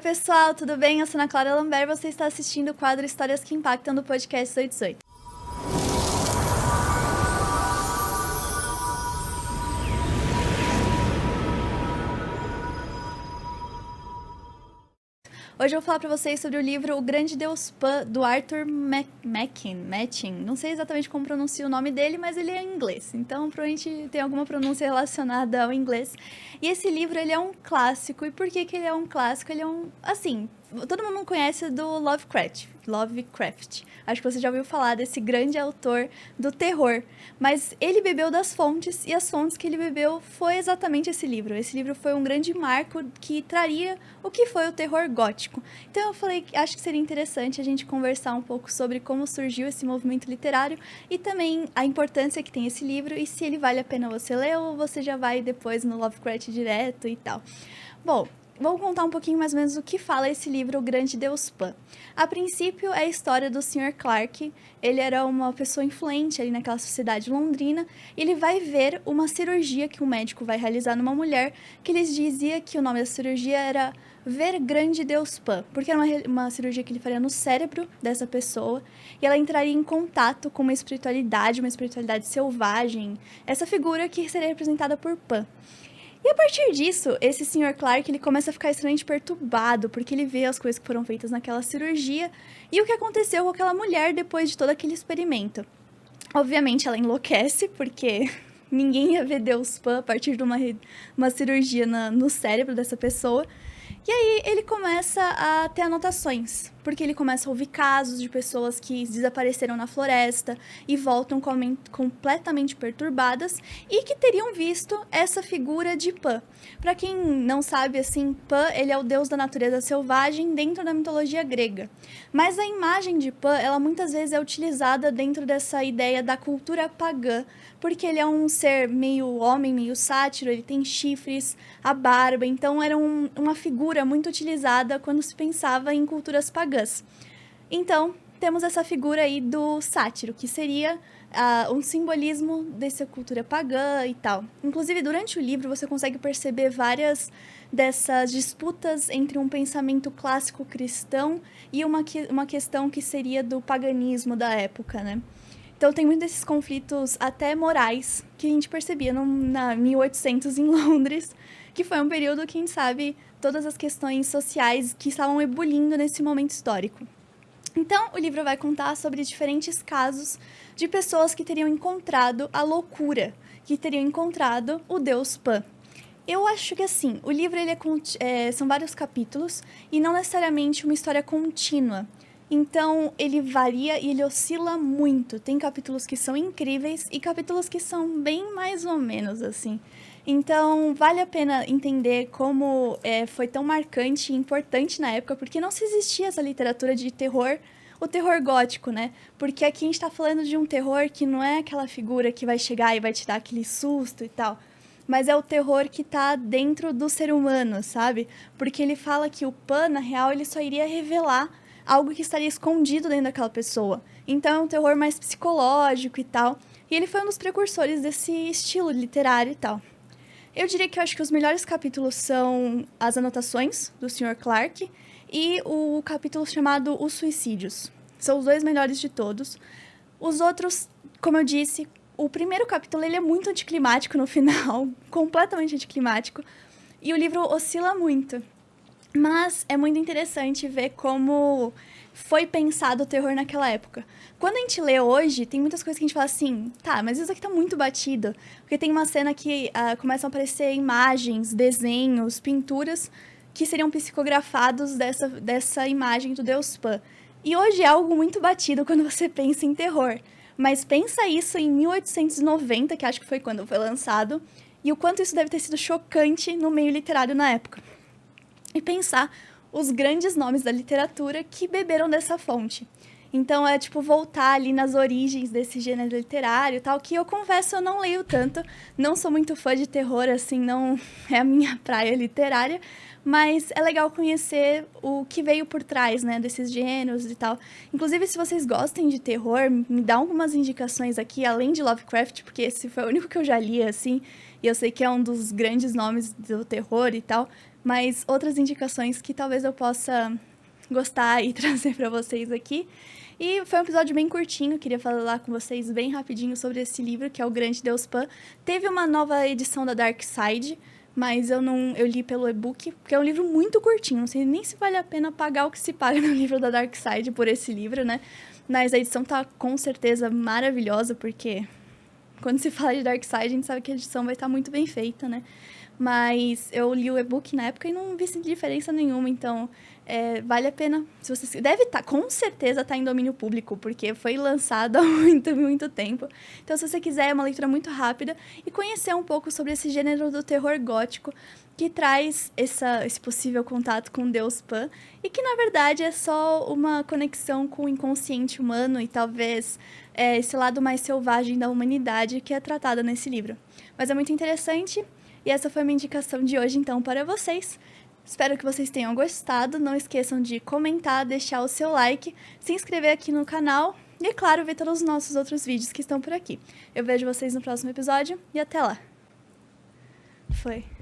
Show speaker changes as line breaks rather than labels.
Oi, pessoal, tudo bem? Eu sou Ana Clara Lambert e você está assistindo o quadro Histórias que Impactam do podcast 818. Hoje eu vou falar para vocês sobre o livro O Grande Deus Pan, do Arthur Machen. Não sei exatamente como pronuncia o nome dele, mas ele é em inglês. Então, provavelmente tem alguma pronúncia relacionada ao inglês. E esse livro, ele é um clássico. E por que ele é um clássico? Ele é um... Assim, todo mundo conhece do Lovecraft. Acho que você já ouviu falar desse grande autor do terror. Mas ele bebeu das fontes, e as fontes que ele bebeu foi exatamente esse livro. Esse livro foi um grande marco que traria o que foi o terror gótico. Então eu falei que acho que seria interessante a gente conversar um pouco sobre como surgiu esse movimento literário e também a importância que tem esse livro e se ele vale a pena você ler ou você já vai depois no Lovecraft direto e tal. Bom, vou contar um pouquinho mais ou menos o que fala esse livro, O Grande Deus Pan. A princípio, é a história do Sr. Clark. Ele era uma pessoa influente ali naquela sociedade londrina. E ele vai ver uma cirurgia que um médico vai realizar numa mulher, que eles dizia que o nome da cirurgia era Ver Grande Deus Pan, porque era uma cirurgia que ele faria no cérebro dessa pessoa. E ela entraria em contato com uma espiritualidade selvagem. Essa figura que seria representada por Pan. E a partir disso, esse Sr. Clark, ele começa a ficar extremamente perturbado, porque ele vê as coisas que foram feitas naquela cirurgia e o que aconteceu com aquela mulher depois de todo aquele experimento. Obviamente, ela enlouquece, porque ninguém ia ver Deus Pan a partir de uma cirurgia no cérebro dessa pessoa. E aí ele começa a ter anotações, porque ele começa a ouvir casos de pessoas que desapareceram na floresta e voltam completamente perturbadas e que teriam visto essa figura de Pan. Para quem não sabe, assim, Pan, ele é o deus da natureza selvagem dentro da mitologia grega. Mas a imagem de Pan, ela muitas vezes é utilizada dentro dessa ideia da cultura pagã, porque ele é um ser meio homem, meio sátiro, ele tem chifres, a barba, então era uma figura muito utilizada quando se pensava em culturas pagãs. Então, temos essa figura aí do sátiro, que seria um simbolismo dessa cultura pagã e tal. Inclusive, durante o livro, você consegue perceber várias dessas disputas entre um pensamento clássico cristão e uma questão que seria do paganismo da época, né? Então, tem muitos desses conflitos até morais que a gente percebia na 1800 em Londres, que foi um período que a gente sabe todas as questões sociais que estavam ebulindo nesse momento histórico. Então, o livro vai contar sobre diferentes casos de pessoas que teriam encontrado a loucura, que teriam encontrado o Deus Pan. Eu acho que, assim, o livro são vários capítulos e não necessariamente uma história contínua. Então, ele varia e ele oscila muito. Tem capítulos que são incríveis e capítulos que são bem mais ou menos, assim. Então, vale a pena entender como foi tão marcante e importante na época, porque não se existia essa literatura de terror, o terror gótico, né? Porque aqui a gente tá falando de um terror que não é aquela figura que vai chegar e vai te dar aquele susto e tal, mas é o terror que tá dentro do ser humano, sabe? Porque ele fala que o Pan, na real, ele só iria revelar algo que estaria escondido dentro daquela pessoa. Então, é um terror mais psicológico e tal. E ele foi um dos precursores desse estilo literário e tal. Eu diria que eu acho que os melhores capítulos são as anotações do Sr. Clark e o capítulo chamado Os Suicídios. São os dois melhores de todos. Os outros, como eu disse, o primeiro capítulo ele é muito anticlimático no final, completamente anticlimático, e o livro oscila muito. Mas é muito interessante ver como foi pensado o terror naquela época. Quando a gente lê hoje, tem muitas coisas que a gente fala assim, tá, mas isso aqui tá muito batido. Porque tem uma cena que começam a aparecer imagens, desenhos, pinturas que seriam psicografados dessa imagem do Deus Pan. E hoje é algo muito batido quando você pensa em terror. Mas pensa isso em 1890, que acho que foi quando foi lançado, e o quanto isso deve ter sido chocante no meio literário na época. E pensar os grandes nomes da literatura que beberam dessa fonte. Então, é tipo voltar ali nas origens desse gênero literário e tal, que eu confesso, eu não leio tanto, não sou muito fã de terror, assim, não é a minha praia literária, mas é legal conhecer o que veio por trás, né, desses gêneros e tal. Inclusive, se vocês gostem de terror, me dá algumas indicações aqui, além de Lovecraft, porque esse foi o único que eu já li, assim, e eu sei que é um dos grandes nomes do terror e tal. mas outras indicações que talvez eu possa gostar e trazer para vocês aqui. E foi um episódio bem curtinho, queria falar com vocês bem rapidinho sobre esse livro, que é O Grande Deus Pan. Teve uma nova edição da Dark Side, mas eu li pelo e-book, porque é um livro muito curtinho, não sei nem se vale a pena pagar o que se paga no livro da Dark Side por esse livro, né? Mas a edição tá com certeza maravilhosa, porque quando se fala de Dark Side, a gente sabe que a edição vai estar muito bem feita, né? Mas eu li o e-book na época e não vi diferença nenhuma, então vale a pena. Se você deve estar, com certeza está em domínio público, porque foi lançado há muito, muito tempo. Então, se você quiser, é uma leitura muito rápida e conhecer um pouco sobre esse gênero do terror gótico que traz esse possível contato com Deus Pan e que, na verdade, é só uma conexão com o inconsciente humano e talvez esse lado mais selvagem da humanidade que é tratada nesse livro. Mas é muito interessante. E essa foi a minha indicação de hoje, então, para vocês. Espero que vocês tenham gostado. Não esqueçam de comentar, deixar o seu like, se inscrever aqui no canal e, claro, ver todos os nossos outros vídeos que estão por aqui. Eu vejo vocês no próximo episódio e até lá. Foi.